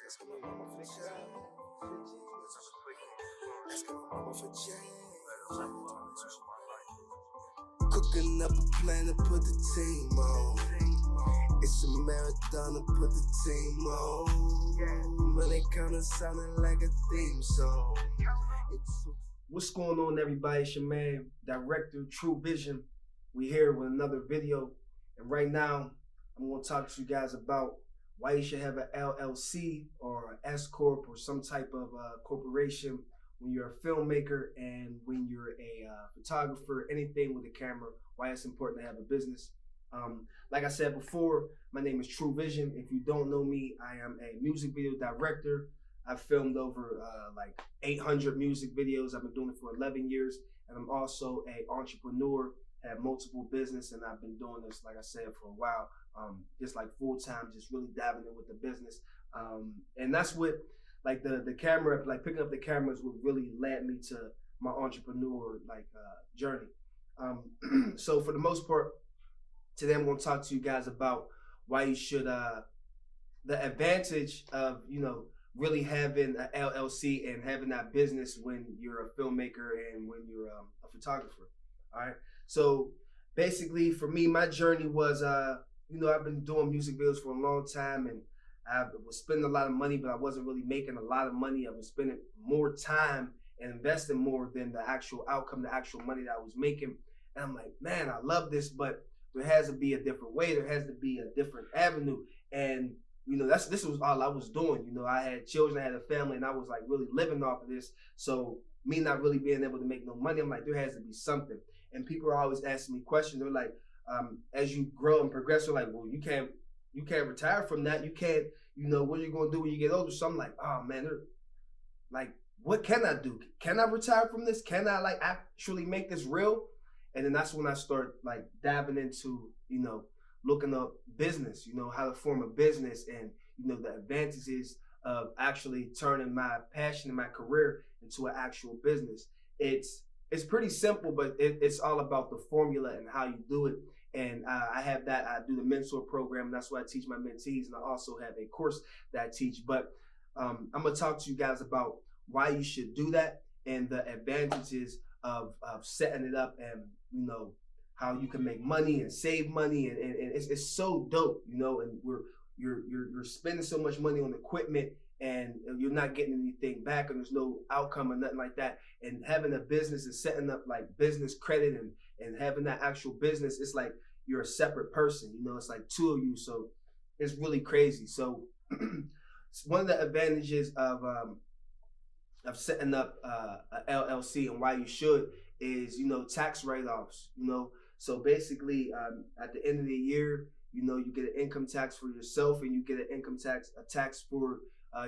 Asking my mama for change. Asking my mama for change. Cooking up a plan to put the team on. It's a marathon to put the team on. But it kinda sounded like a theme song. What's going on, everybody? It's your man, Director True Vision. We here with another video, and right now I'm going to talk to you guys about why you should have an LLC or an S corp or some type of corporation when you're a filmmaker and when you're a photographer, anything with a camera. Why it's important to have a business. Like I said before, my name is True Vision. If you don't know me, I am a music video director. I've filmed over like 800 music videos. I've been doing it for 11 years. And I'm also an entrepreneur, have multiple business, and I've been doing this, like I said, for a while, just like full time, just really diving in with the business. And that's what, like the camera, like picking up the cameras would really led me to my entrepreneur journey. So for the most part, today I'm going to talk to you guys about why you should, the advantage of, really having an LLC and having that business when you're a filmmaker and when you're a photographer. All right. So basically for me, my journey was, I've been doing music videos for a long time, and I was spending a lot of money, but I wasn't really making a lot of money. I was spending more time and investing more than the actual outcome, the actual money that I was making. And I'm like, man, I love this, but there has to be a different way. There has to be a different avenue. And this was all I was doing. I had children, I had a family, and I was like really living off of this. So me not really being able to make no money, I'm like, there has to be something. And people are always asking me questions. They're like, as you grow and progress, they're like, well, you can't retire from that. You can't, what are you gonna do when you get older? So I'm like, oh man, like, what can I do? Can I retire from this? Can I like actually make this real? And then that's when I start like diving into, looking up business, how to form a business, and the advantages of actually turning my passion and my career into an actual business. It's pretty simple, but it's all about the formula and how you do it. And I have that. I do the mentor program, and that's what I teach my mentees. And I also have a course that I teach. But I'm gonna talk to you guys about why you should do that and the advantages of setting it up, and how you can make money and save money, and it's so dope, and you're spending so much money on equipment, and you're not getting anything back, and there's no outcome or nothing like that. And having a business and setting up like business credit and having that actual business, it's like you're a separate person, it's like two of you. So it's really crazy. So one of the advantages of setting up a LLC and why you should is, tax write-offs, So basically, at the end of the year, you get an income tax for yourself, and you get a tax for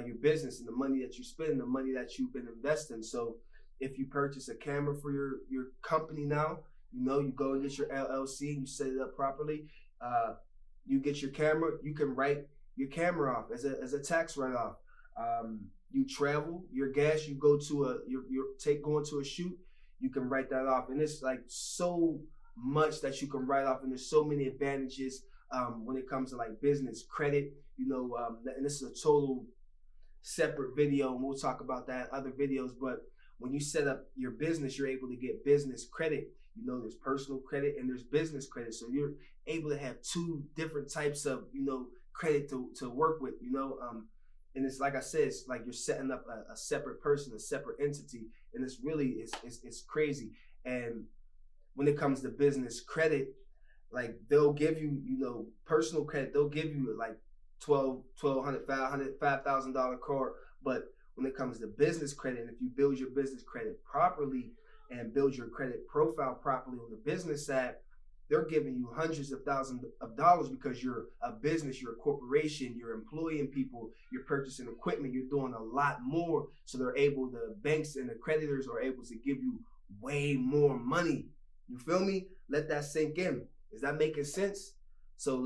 your business and the money that you spend, the money that you've been investing. So if you purchase a camera for your company now, you go and get your LLC, you set it up properly. You get your camera, you can write your camera off as a tax write-off. You travel, your gas, you go to going to a shoot, you can write that off. And it's like so much that you can write off, and there's so many advantages when it comes to like business credit, and this is a total separate video, and we'll talk about that in other videos. But when you set up your business, you're able to get business credit. There's personal credit and there's business credit. So you're able to have two different types of, credit to work with, and it's like I said, it's like you're setting up a separate person, a separate entity, and it's really it's crazy. And when it comes to business credit, like they'll give you, personal credit, they'll give you like $1,200, $5,000 card. But when it comes to business credit, and if you build your business credit properly and build your credit profile properly on the business side, they're giving you hundreds of thousands of dollars because you're a business, you're a corporation, you're employing people, you're purchasing equipment, you're doing a lot more. So the banks and the creditors are able to give you way more money. You feel me? Let that sink in. Is that making sense? So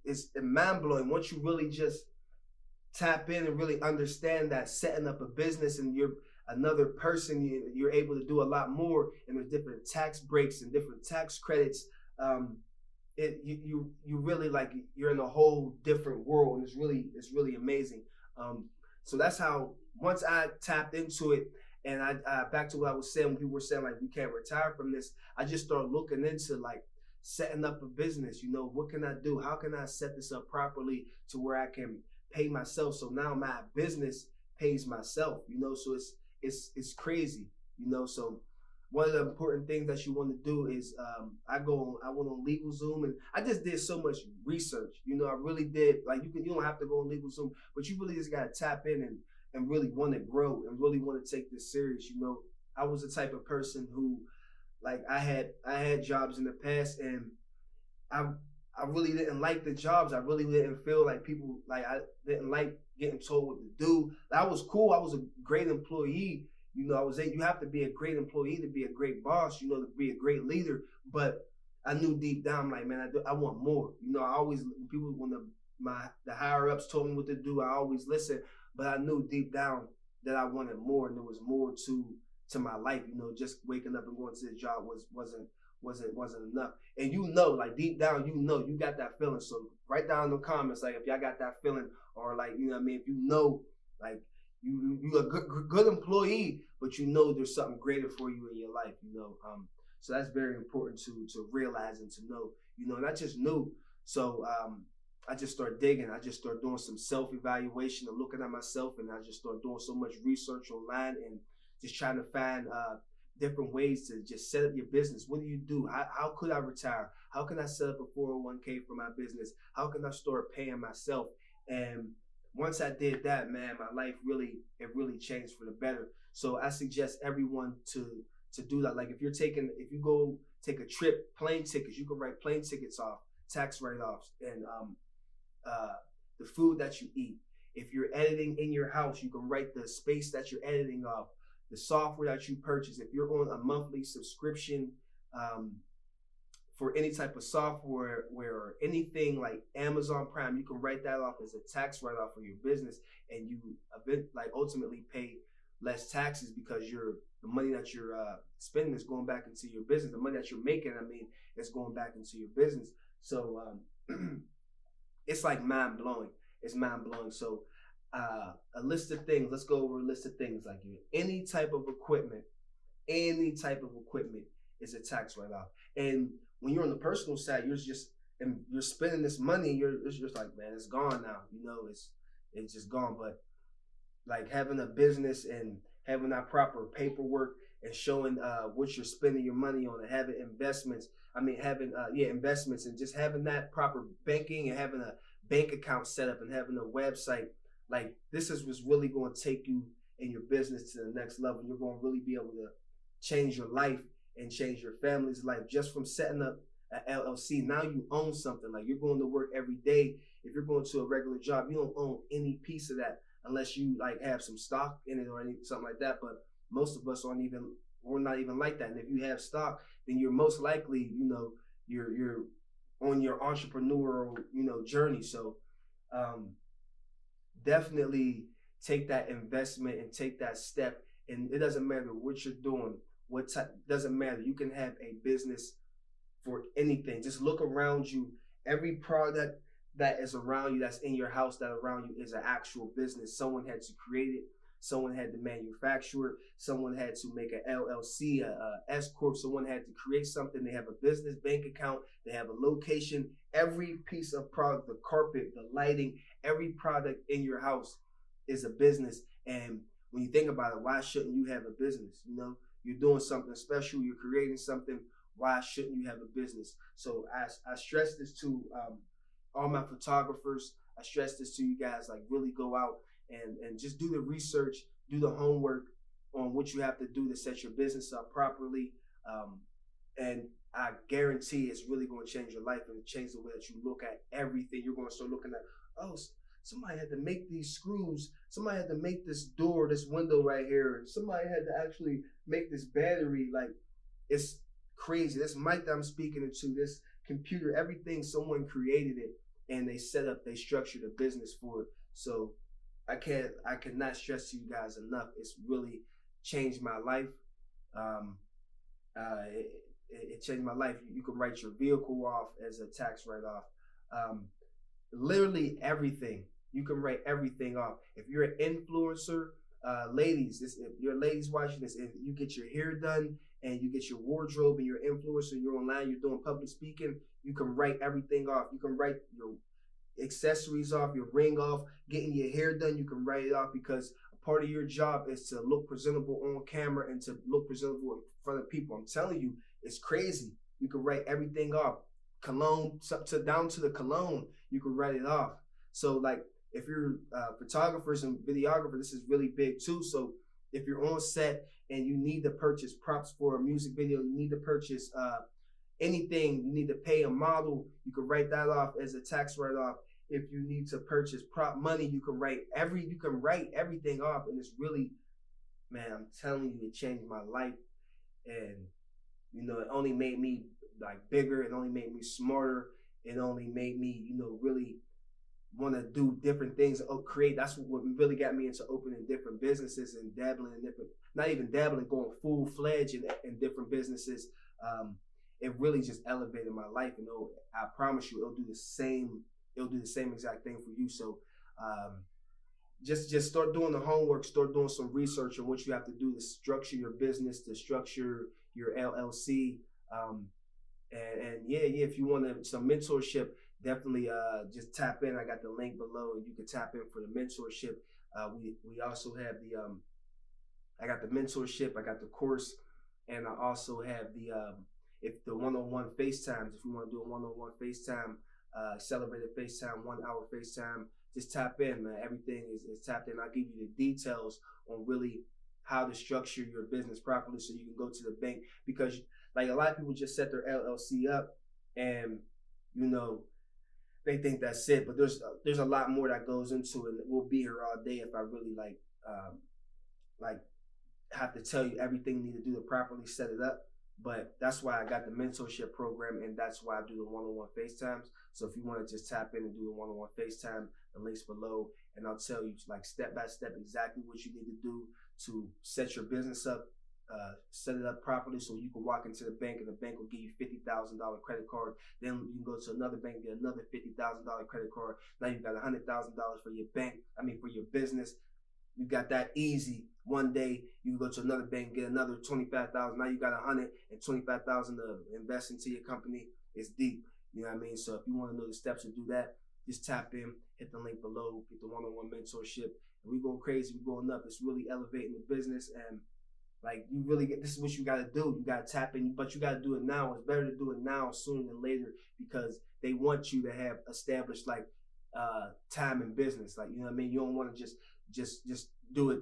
it's mind blowing once you really just tap in and really understand that setting up a business and you're another person, you're able to do a lot more, and there's different tax breaks and different tax credits you really like you're in a whole different world, and it's really amazing. So that's how once I tapped into it, and I back to what I was saying when people were saying like we can't retire from this. I just started looking into like setting up a business. You know, what can I do? How can I set this up properly to where I can pay myself? So now my business pays myself. You know, so it's crazy. You know, so one of the important things that you want to do is I went on LegalZoom, and I just did so much research. You know, I really did. Like you don't have to go on LegalZoom, but you really just gotta tap in and really want to grow and really want to take this serious. You know, I was the type of person who like I had jobs in the past, and I I really didn't like the jobs. I really didn't feel like people like I didn't like getting told what to do. I was cool. I was a great employee. You know, you have to be a great employee to be a great boss, you know, to be a great leader. But I knew deep down, like, man, I want more. You know, I always, people, when the higher ups told me what to do, I always listened. But I knew deep down that I wanted more, and there was more to my life. You know, just waking up and going to the job wasn't enough. And you know, like deep down, you know, you got that feeling. So write down in the comments, like if y'all got that feeling, or like, you know what I mean, if you know, like you a good employee, but you know there's something greater for you in your life, you know. So that's very important to realize and to know, you know. And I just knew. So I just started digging. I just started doing some self-evaluation and looking at myself, and I just started doing so much research online and just trying to find different ways to just set up your business. What do you do? How could I retire? How can I set up a 401k for my business? How can I start paying myself? And once I did that, man, my life really changed for the better. So I suggest everyone to do that. Like if you go take a trip, plane tickets, you can write plane tickets off, tax write-offs, and the food that you eat. If you're editing in your house, you can write the space that you're editing off, the software that you purchase. If you're on a monthly subscription for any type of software or anything like Amazon Prime, you can write that off as a tax write-off for your business, and you ultimately pay less taxes because the money that you're spending is going back into your business. The money that you're making, is going back into your business. So it's like mind blowing. It's mind blowing. So a list of things. Let's go over a list of things like any type of equipment is a tax write-off. And when you're on the personal side, you're spending this money. It's just like, man, it's gone now. You know, it's just gone. But like having a business and having that proper paperwork and showing what you're spending your money on, and having investments. Investments, and just having that proper banking and having a bank account set up and having a website. Like this is what's really going to take you in your business to the next level. You're going to really be able to change your life and change your family's life just from setting up an LLC. Now you own something. Like you're going to work every day. If you're going to a regular job, you don't own any piece of that unless you like have some stock in it or something like that. But most of us we're not even like that. And if you have stock, then you're most likely, you know, you're on your entrepreneurial, you know, journey. So definitely take that investment and take that step. And it doesn't matter what you're doing, doesn't matter. You can have a business for anything. Just look around you. Every product that is around you, that's in your house, that around you is an actual business. Someone had to create it. Someone had to manufacture it. Someone had to make an LLC, a S corp. Someone had to create something. They have a business bank account. They have a location. Every piece of product, the carpet, the lighting, every product in your house is a business. And when you think about it, why shouldn't you have a business? You know, you're doing something special. You're creating something. Why shouldn't you have a business? So I stress this to all my photographers. I stress this to you guys, like really go out and just do the research, do the homework on what you have to do to set your business up properly. And I guarantee it's really going to change your life and change the way that you look at everything. You're going to start looking at, oh, somebody had to make these screws. Somebody had to make this door, this window right here. And somebody had to actually make this battery. Like, it's crazy. This mic that I'm speaking into, this computer, everything, someone created it and they structured a business for it. So I cannot stress to you guys enough. It's really changed my life. it changed my life. You can write your vehicle off as a tax write-off. Literally everything. You can write everything off. If you're an influencer, ladies, if you're ladies watching this, if you get your hair done and you get your wardrobe and you're an influencer, you're online, you're doing public speaking, you can write everything off. You can write your accessories off, your ring off, getting your hair done, you can write it off, because a part of your job is to look presentable on camera and to look presentable in front of people. I'm telling you, it's crazy. You can write everything off. Cologne, down to the cologne, you can write it off. So like, if you're photographers and videographers, this is really big too. So if you're on set and you need to purchase props for a music video, you need to purchase anything, you need to pay a model, you can write that off as a tax write-off. If you need to purchase prop money, you can write everything off. And it's really, man, I'm telling you, it changed my life. And you know, it only made me like bigger, it only made me smarter, it only made me, you know, really want to do different things, create. That's what really got me into opening different businesses and dabbling in different, not even dabbling, going full-fledged in different businesses. It really just elevated my life, and I promise you, it'll do the same exact thing for you. So just start doing the homework, start doing some research on what you have to do to structure your business, to structure your LLC. And yeah, if you want some mentorship, definitely just tap in. I got the link below, and you can tap in for the mentorship. We also have I got the mentorship, I got the course, and I also have the one-on-one FaceTimes. If you want to do a one-on-one FaceTime, accelerated FaceTime, 1 hour FaceTime, just tap in, man. Everything is tapped in. I'll give you the details on really how to structure your business properly, so you can go to the bank, because like a lot of people just set their LLC up and, you know, they think that's it, but there's a lot more that goes into it. We'll be here all day if I really have to tell you everything you need to do to properly set it up. But that's why I got the mentorship program, and that's why I do the one-on-one FaceTimes. So if you want to just tap in and do the one-on-one FaceTime, the link's below, and I'll tell you like step by step exactly what you need to do to set your business up, set it up properly, so you can walk into the bank and the bank will give you $50,000 credit card. Then you can go to another bank, get another $50,000 credit card. Now you got $100,000 for your for your business. You got that easy. One day you can go to another bank, get another $25,000. Now you got $125,000 to invest into your company. It's deep. You know what I mean? So if you want to know the steps to do that, just tap in, hit the link below, get the one-on-one mentorship. And we're going crazy, we're going up. It's really elevating the business, and like you really this is what you got to do. You got to tap in, but you got to do it now. It's better to do it now sooner than later, because they want you to have established time in business. Like, you know what I mean? You don't want to just do it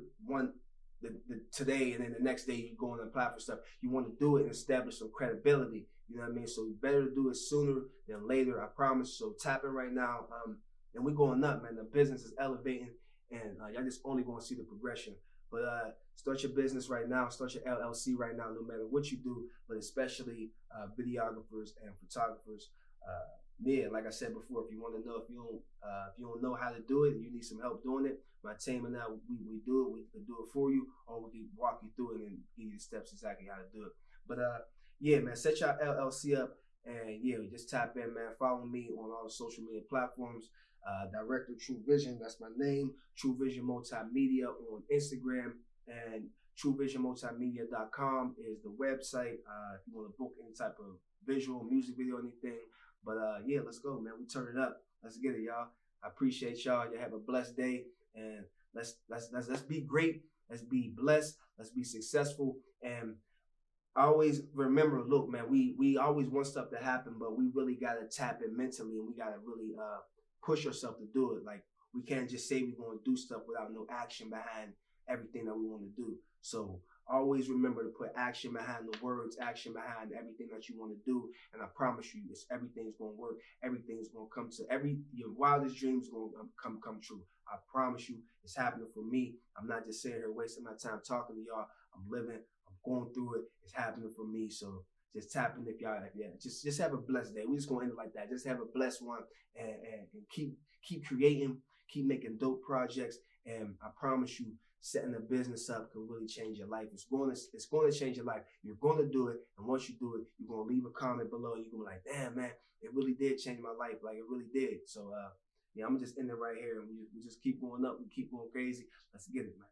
today and then the next day you go and apply for stuff. You want to do it and establish some credibility. You know what I mean? So better to do it sooner than later, I promise. So tap in right now. And we're going up, man. The business is elevating, and y'all just only going to see the progression. But start your business right now. Start your LLC right now, no matter what you do, but especially videographers and photographers. Yeah, like I said before, if you want to know, if you don't know how to do it and you need some help doing it, my team and I, we do it. We can do it for you, or we can walk you through it and give you the steps exactly how to do it. But yeah, man, set your LLC up, and yeah, just tap in, man. Follow me on all the social media platforms. Director True Vision, that's my name. True Vision Multimedia on Instagram, and TrueVisionMultimedia.com is the website. If you want to book any type of visual, music video, anything. But yeah, let's go, man. We turn it up. Let's get it, y'all. I appreciate y'all. You have a blessed day, and let's be great. Let's be blessed. Let's be successful. And always remember, look, man, we always want stuff to happen, but we really gotta tap in mentally, and we gotta really push ourselves to do it. Like, we can't just say we're gonna do stuff without no action behind everything that we want to do. So always remember to put action behind the words, action behind everything that you want to do. And I promise you, everything's going to work. Everything's going to come to your wildest dreams going to come true. I promise you, it's happening for me. I'm not just sitting here wasting my time talking to y'all. I'm living, I'm going through it. It's happening for me. So just tap in if y'all, just have a blessed day. We're just going to end it like that. Just have a blessed one, and keep creating, keep making dope projects. And I promise you, setting a business up can really change your life. It's going to change your life. You're going to do it, and once you do it, you're going to leave a comment below. You're going to be like, damn, man, it really did change my life. Like, it really did. So, yeah, I'm just end it right here, and we just keep going up. We keep going crazy. Let's get it, man.